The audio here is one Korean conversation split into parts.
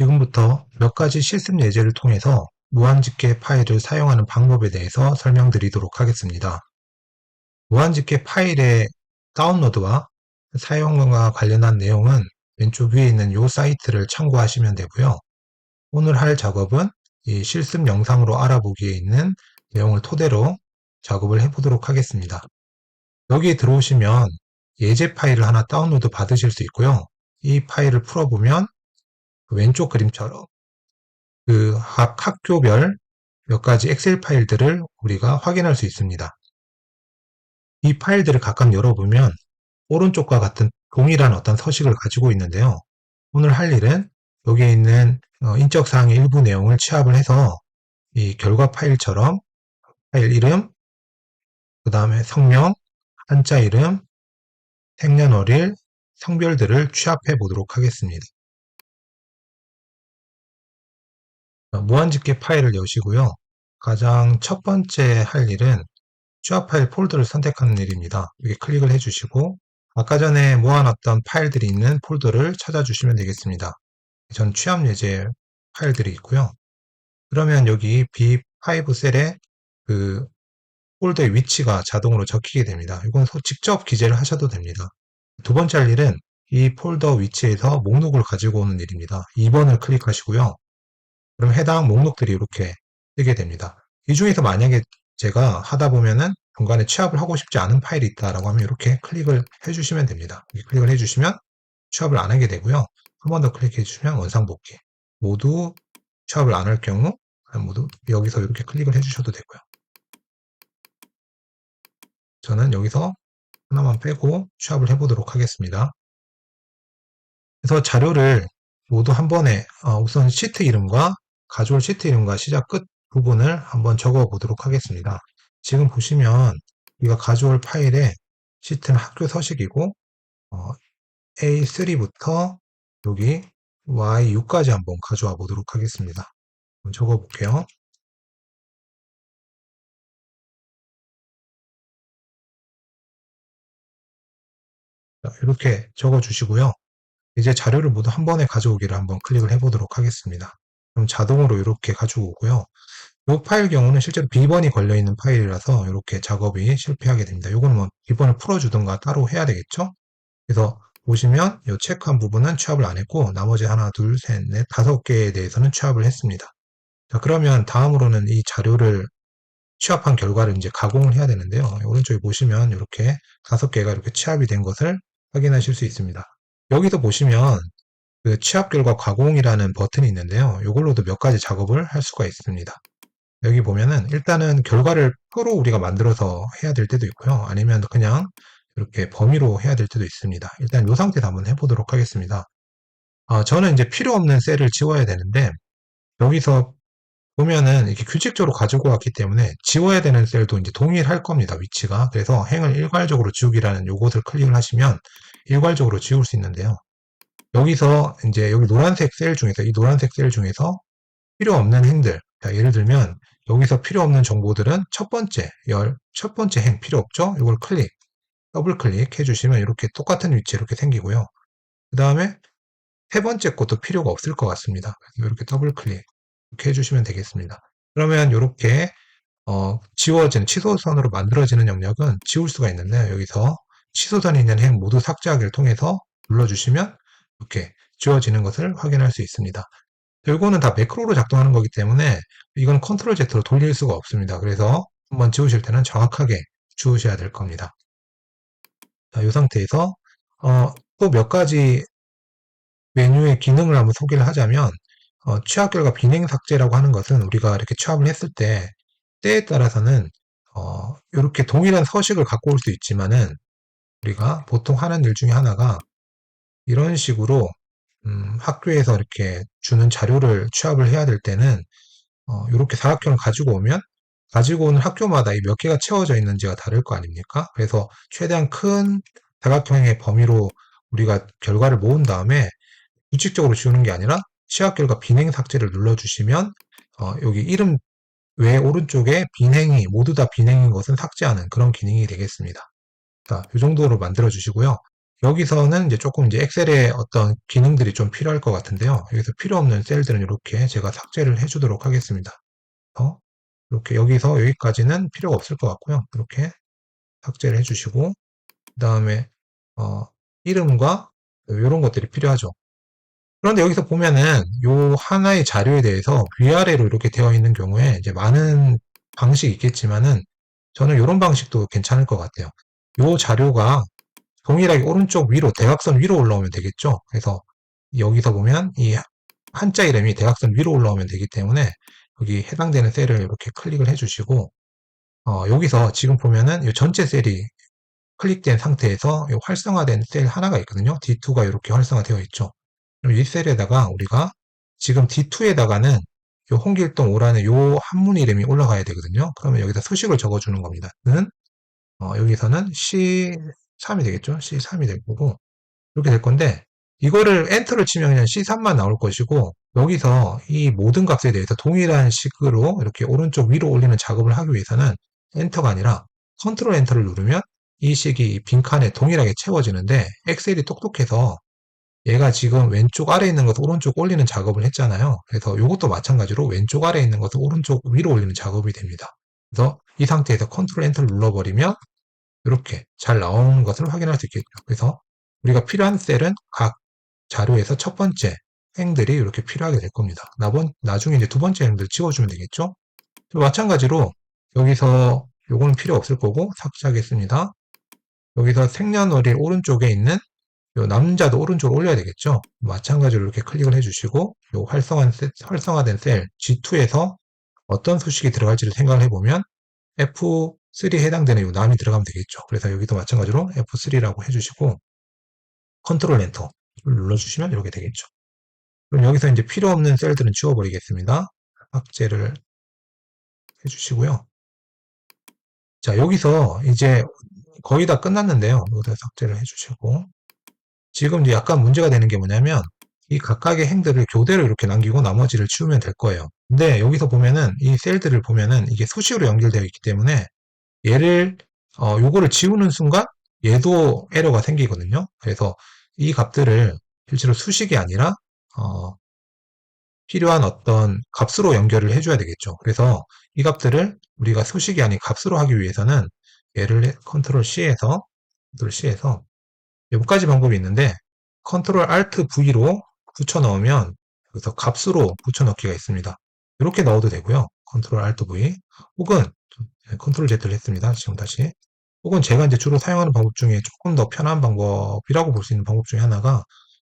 지금부터 몇 가지 실습 예제를 통해서 무한집계 파일을 사용하는 방법에 대해서 설명드리도록 하겠습니다. 무한집계 파일의 다운로드와 사용과 관련한 내용은 왼쪽 위에 있는 이 사이트를 참고하시면 되고요. 오늘 할 작업은 이 실습 영상으로 알아보기에 있는 내용을 토대로 작업을 해보도록 하겠습니다. 여기에 들어오시면 예제 파일을 하나 다운로드 받으실 수 있고요. 이 파일을 풀어보면 왼쪽 그림처럼 각 학교별 몇 가지 엑셀 파일들을 우리가 확인할 수 있습니다. 이 파일들을 각각 열어보면 오른쪽과 같은 동일한 어떤 서식을 가지고 있는데요. 오늘 할 일은 여기에 있는 인적사항의 일부 내용을 취합을 해서 이 결과 파일처럼 파일 이름, 그 다음에 성명, 한자 이름, 생년월일, 성별들을 취합해 보도록 하겠습니다. 무한집계 파일을 여시고요. 가장 첫 번째 할 일은 취합 파일 폴더를 선택하는 일입니다. 여기 클릭을 해주시고 아까 전에 모아놨던 파일들이 있는 폴더를 찾아주시면 되겠습니다. 전 취합 예제 파일들이 있고요. 그러면 여기 B5 셀에 그 폴더의 위치가 자동으로 적히게 됩니다. 이건 직접 기재를 하셔도 됩니다. 두 번째 할 일은 이 폴더 위치에서 목록을 가지고 오는 일입니다. 2번을 클릭하시고요. 그럼 해당 목록들이 이렇게 뜨게 됩니다. 이 중에서 만약에 제가 하다 보면은 중간에 취합을 하고 싶지 않은 파일이 있다라고 하면 이렇게 클릭을 해주시면 됩니다. 클릭을 해주시면 취합을 안 하게 되고요. 한 번 더 클릭해 주시면 원상복귀. 모두 취합을 안 할 경우 모두 여기서 이렇게 클릭을 해주셔도 되고요. 저는 여기서 하나만 빼고 취합을 해보도록 하겠습니다. 그래서 자료를 모두 한 번에 우선 시트 이름과 가져올 시트 이름과 시작 끝 부분을 한번 적어 보도록 하겠습니다. 지금 보시면 우리가 가져올 파일의 시트는 학교 서식이고 A3부터 여기 Y6까지 한번 가져와 보도록 하겠습니다. 한번 적어 볼게요. 이렇게 적어 주시고요. 이제 자료를 모두 한 번에 가져오기를 한번 클릭을 해 보도록 하겠습니다. 그럼 자동으로 이렇게 가지고 오고요. 이 파일 경우는 실제로 비번이 걸려있는 파일이라서 이렇게 작업이 실패하게 됩니다. 이거는 뭐 비번을 풀어주든가 따로 해야 되겠죠? 그래서 보시면 이 체크한 부분은 취합을 안 했고 나머지 하나, 둘, 셋, 넷, 5개에 대해서는 취합을 했습니다. 자, 그러면 다음으로는 이 자료를 취합한 결과를 이제 가공을 해야 되는데요. 오른쪽에 보시면 이렇게 5개가 이렇게 취합이 된 것을 확인하실 수 있습니다. 여기서 보시면 그 취합 결과 가공이라는 버튼이 있는데요. 이걸로도 몇 가지 작업을 할 수가 있습니다. 여기 보면은 일단은 결과를 표로 우리가 만들어서 해야 될 때도 있고요. 아니면 그냥 이렇게 범위로 해야 될 때도 있습니다. 일단 이 상태에서 한번 해보도록 하겠습니다. 저는 이제 필요 없는 셀을 지워야 되는데 여기서 보면은 이렇게 규칙적으로 가지고 왔기 때문에 지워야 되는 셀도 이제 동일할 겁니다. 위치가. 그래서 행을 일괄적으로 지우기라는 요것을 클릭을 하시면 일괄적으로 지울 수 있는데요. 여기서 이제 여기 노란색 셀 중에서 이 노란색 셀 중에서 필요 없는 행들. 자, 예를 들면 여기서 필요 없는 정보들은 첫 번째 행 필요 없죠? 이걸 더블 클릭 해주시면 이렇게 똑같은 위치에 이렇게 생기고요. 그 다음에 세 번째 것도 필요가 없을 것 같습니다. 이렇게 더블 클릭 이렇게 해주시면 되겠습니다. 그러면 이렇게 지워지는 취소선으로 만들어지는 영역은 지울 수가 있는데 여기서 취소선에 있는 행 모두 삭제하기를 통해서 눌러주시면 이렇게 지워지는 것을 확인할 수 있습니다. 이거는 다 매크로로 작동하는 거기 때문에 이건 컨트롤 Z로 돌릴 수가 없습니다. 그래서 한번 지우실 때는 정확하게 지우셔야 될 겁니다. 자, 이 상태에서 또 몇 가지 메뉴의 기능을 한번 소개를 하자면 취합 결과 비행 삭제라고 하는 것은 우리가 이렇게 취합을 했을 때 때에 따라서는 이렇게 동일한 서식을 갖고 올 수 있지만은 우리가 보통 하는 일 중에 하나가 이런 식으로 학교에서 이렇게 주는 자료를 취합을 해야 될 때는 이렇게 사각형을 가지고 오면 가지고 오는 학교마다 이 몇 개가 채워져 있는지가 다를 거 아닙니까? 그래서 최대한 큰 사각형의 범위로 우리가 결과를 모은 다음에 규칙적으로 지우는 게 아니라 취합 결과 비행 삭제를 눌러주시면 여기 이름 외 오른쪽에 비행이 모두 다 비행인 것은 삭제하는 그런 기능이 되겠습니다. 자, 이 정도로 만들어 주시고요. 여기서는 이제 조금 이제 엑셀의 어떤 기능들이 좀 필요할 것 같은데요. 여기서 필요 없는 셀들은 이렇게 제가 삭제를 해주도록 하겠습니다. 이렇게 여기서 여기까지는 필요가 없을 것 같고요. 이렇게 삭제를 해주시고, 그 다음에 이름과 이런 것들이 필요하죠. 그런데 여기서 보면은 요 하나의 자료에 대해서 위아래로 이렇게 되어 있는 경우에 이제 많은 방식이 있겠지만은 저는 이런 방식도 괜찮을 것 같아요. 요 자료가 동일하게 오른쪽 위로 대각선 위로 올라오면 되겠죠. 그래서 여기서 보면 이 한자 이름이 대각선 위로 올라오면 되기 때문에 여기 해당되는 셀을 이렇게 클릭을 해주시고 여기서 지금 보면은 이 전체 셀이 클릭된 상태에서 이 활성화된 셀 하나가 있거든요. D2가 이렇게 활성화되어 있죠. 그럼 이 셀에다가 우리가 지금 D2에다가는 이 홍길동 오라는 이 한문 이름이 올라가야 되거든요. 그러면 여기다 수식을 적어주는 겁니다. 는 여기서는 C3이 되겠죠. C3이 될 거고 이렇게 될 건데 이거를 엔터를 치면 그냥 C3만 나올 것이고 여기서 이 모든 값에 대해서 동일한 식으로 이렇게 오른쪽 위로 올리는 작업을 하기 위해서는 엔터가 아니라 컨트롤 엔터를 누르면 이 식이 빈칸에 동일하게 채워지는데 엑셀이 똑똑해서 얘가 지금 왼쪽 아래에 있는 것을 오른쪽 올리는 작업을 했잖아요. 그래서 이것도 마찬가지로 왼쪽 아래에 있는 것을 오른쪽 위로 올리는 작업이 됩니다. 그래서 이 상태에서 컨트롤 엔터를 눌러버리면 이렇게 잘 나오는 것을 확인할 수 있겠죠. 그래서 우리가 필요한 셀은 각 자료에서 첫 번째 행들이 이렇게 필요하게 될 겁니다. 나중에 이제 두 번째 행들 지워주면 되겠죠. 마찬가지로 여기서 요거는 필요 없을 거고 삭제하겠습니다. 여기서 생년월일 오른쪽에 있는 요 남자도 오른쪽으로 올려야 되겠죠. 마찬가지로 이렇게 클릭을 해주시고 요 활성화된 셀 G2에서 어떤 수식이 들어갈지를 생각을 해보면 F3에 해당되는 요 남이 들어가면 되겠죠. 그래서 여기도 마찬가지로 F3라고 해주시고 컨트롤 엔터를 눌러주시면 이렇게 되겠죠. 그럼 여기서 이제 필요 없는 셀들은 지워버리겠습니다. 삭제를 해주시고요. 자, 여기서 이제 거의 다 끝났는데요. 여기다 삭제를 해주시고 지금 이제 약간 문제가 되는 게 뭐냐면 이 각각의 행들을 교대로 이렇게 남기고 나머지를 치우면 될 거예요. 근데 여기서 보면은 이 셀들을 보면은 이게 수식으로 연결되어 있기 때문에 얘를 요거를 지우는 순간 얘도 에러가 생기거든요. 그래서 이 값들을 실제로 수식이 아니라 필요한 어떤 값으로 연결을 해줘야 되겠죠. 그래서 이 값들을 우리가 수식이 아닌 값으로 하기 위해서는 얘를 컨트롤 C에서 몇 가지 방법이 있는데 컨트롤 Alt V로 붙여 넣으면 여기서 값으로 붙여 넣기가 있습니다. 이렇게 넣어도 되고요. 컨트롤 Alt V 혹은 컨트롤 Z를 했습니다. 지금 다시 혹은 제가 이제 주로 사용하는 방법 중에 조금 더 편한 방법이라고 볼 수 있는 방법 중에 하나가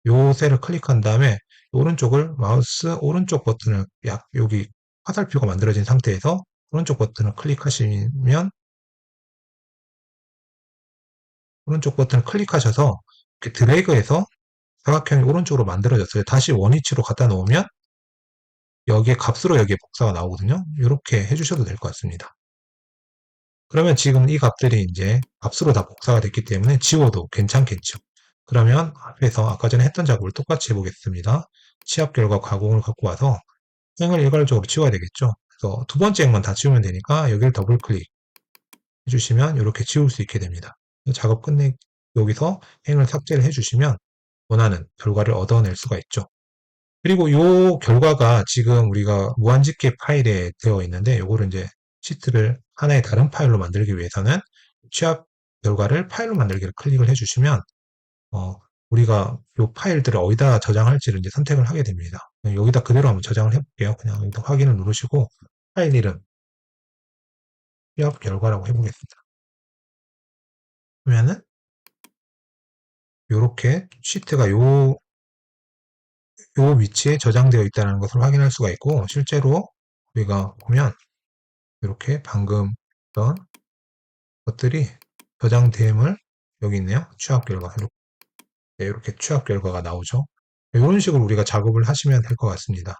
요 셀을 클릭한 다음에 오른쪽을 마우스 오른쪽 버튼을 여기 화살표가 만들어진 상태에서 오른쪽 버튼을 클릭하시면 오른쪽 버튼을 클릭하셔서 이렇게 드래그해서 사각형이 오른쪽으로 만들어졌어요. 다시 원위치로 갖다 놓으면 여기에 값으로 여기에 복사가 나오거든요. 이렇게 해주셔도 될 것 같습니다. 그러면 지금 이 값들이 이제 값으로 다 복사가 됐기 때문에 지워도 괜찮겠죠. 그러면 앞에서 아까 전에 했던 작업을 똑같이 해보겠습니다. 취합 결과 가공을 갖고 와서 행을 일괄적으로 지워야 되겠죠. 그래서 두 번째 행만 다 지우면 되니까 여기를 더블 클릭 해주시면 이렇게 지울 수 있게 됩니다. 작업 여기서 행을 삭제를 해주시면 원하는 결과를 얻어낼 수가 있죠. 그리고 이 결과가 지금 우리가 무한집계 파일에 되어 있는데 요거를 이제 시트를 하나의 다른 파일로 만들기 위해서는 취합 결과를 파일로 만들기를 클릭을 해주시면 우리가 이 파일들을 어디다 저장할지를 이제 선택을 하게 됩니다. 여기다 그대로 한번 저장을 해볼게요. 그냥 여기다 확인을 누르시고 파일 이름 취합 결과라고 해보겠습니다. 그러면은 이렇게 시트가 요 위치에 저장되어 있다는 것을 확인할 수가 있고 실제로 우리가 보면 이렇게 방금 했던 것들이 저장됨을 여기 있네요. 취합 결과 이렇게 취합 결과가 나오죠. 이런 식으로 우리가 작업을 하시면 될 것 같습니다.